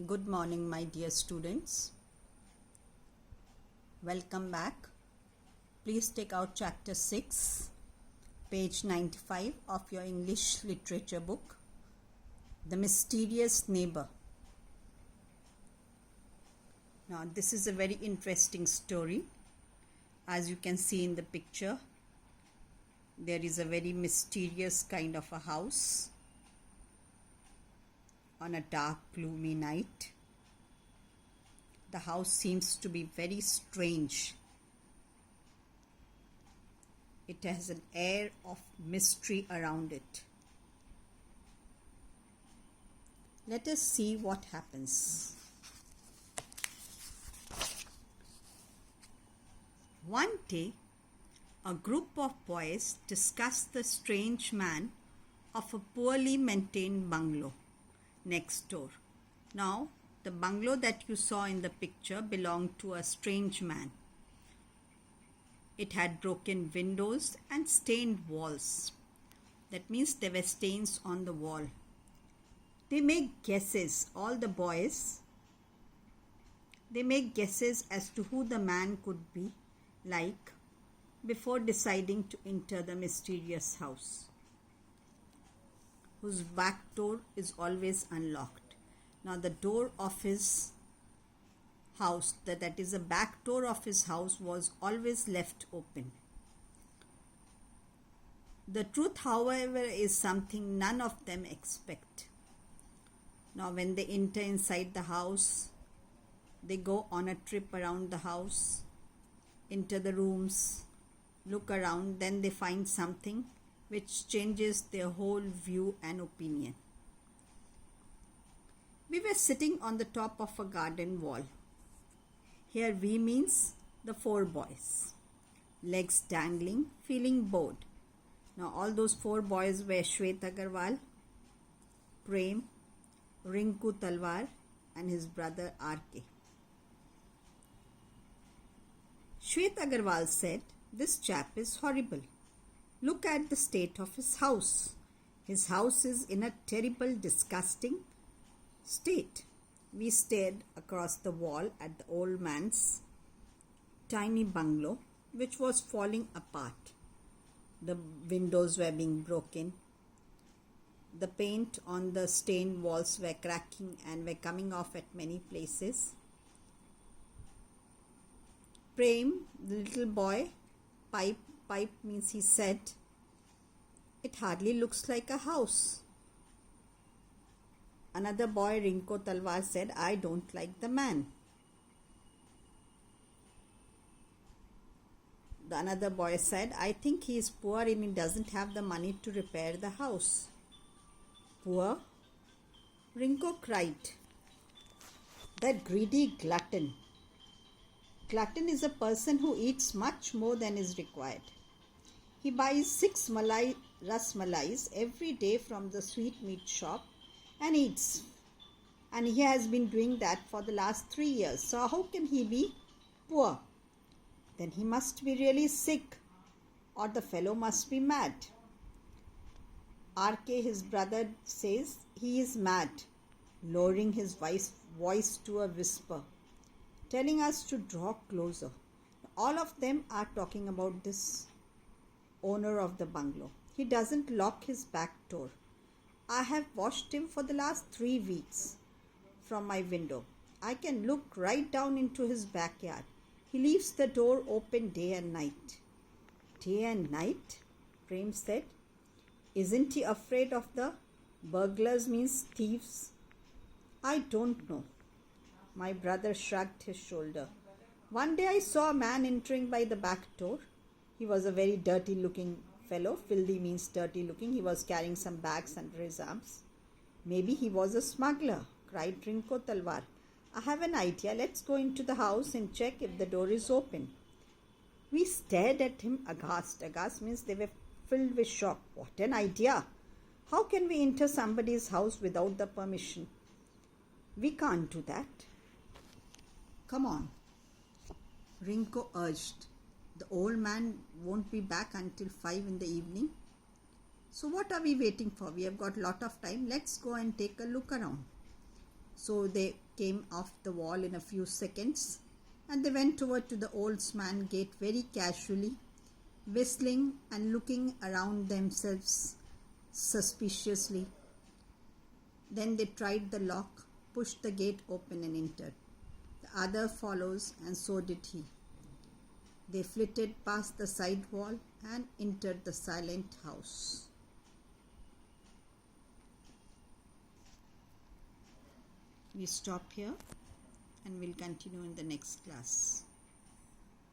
Good morning, my dear students. Welcome back. Please take out chapter 6, page 95 of your English literature book, The Mysterious Neighbour. Now, this is a very interesting story. As you can see in the picture, there is a very mysterious kind of a house on a dark, gloomy night. The house seems to be very strange. It has an air of mystery around it. Let us see what happens. One day, a group of boys discussed the strange man of a poorly maintained bungalow next door. Now, the bungalow that you saw in the picture belonged to a strange man. It had broken windows and stained walls. That means there were stains on the wall. They make guesses, all the boys. They make guesses as to who the man could be like before deciding to enter the mysterious house, whose back door is always unlocked. Now the door of his house, that is the back door of his house, was always left open. The truth, however, is something none of them expect. Now when they enter inside the house, they go on a trip around the house, enter the rooms, look around, then they find something which changes their whole view and opinion. We were sitting on the top of a garden wall. Here we means the four boys, legs dangling, feeling bored. Now all those four boys were Shwet Agarwal, Prem, Rinku Talwar and his brother RK. Shwet Agarwal said, "This chap is horrible. Look at the state of his house. His house is in a terrible, disgusting state." We stared across the wall at the old man's tiny bungalow, which was falling apart. The windows were being broken. The paint on the stained walls were cracking and were coming off at many places. Prem, the little boy, pipe means he said, "It hardly looks like a house." Another boy, Rinko Talwar, said, "I don't like the man." The another boy said, "I think he is poor and he doesn't have the money to repair the house." "Poor?" Rinko cried. "That greedy glutton. Glutton is a person who eats much more than is required. He buys 6 ras malais every day from the sweetmeat shop and eats. And he has been doing that for the last 3 years. So how can he be poor? Then he must be really sick, or the fellow must be mad." RK, his brother, says he is mad, lowering his voice to a whisper, telling us to draw closer. All of them are talking about this owner of the bungalow. He doesn't lock his back door. I have watched him for the last 3 weeks from my window. I can look right down into his backyard. He leaves the door open day and night. "Day and night?" Prem said. "Isn't he afraid of the burglars, means thieves?" "I don't know." My brother shrugged his shoulder. "One day I saw a man entering by the back door. He was a very dirty looking fellow. Filthy means dirty looking. He was carrying some bags under his arms." "Maybe he was a smuggler," cried Rinko Talwar. "I have an idea. Let's go into the house and check if the door is open." We stared at him aghast. Aghast means they were filled with shock. What an idea! How can we enter somebody's house without the permission? We can't do that. "Come on," Rinko urged. "The old man won't be back until 5 in the evening. So what are we waiting for? We have got a lot of time. Let's go and take a look around." So they came off the wall in a few seconds, and they went over to the old man's gate very casually, whistling and looking around themselves suspiciously. Then they tried the lock, pushed the gate open and entered. The other follows, and so did he. They flitted past the side wall and entered the silent house. We stop here and we'll continue in the next class.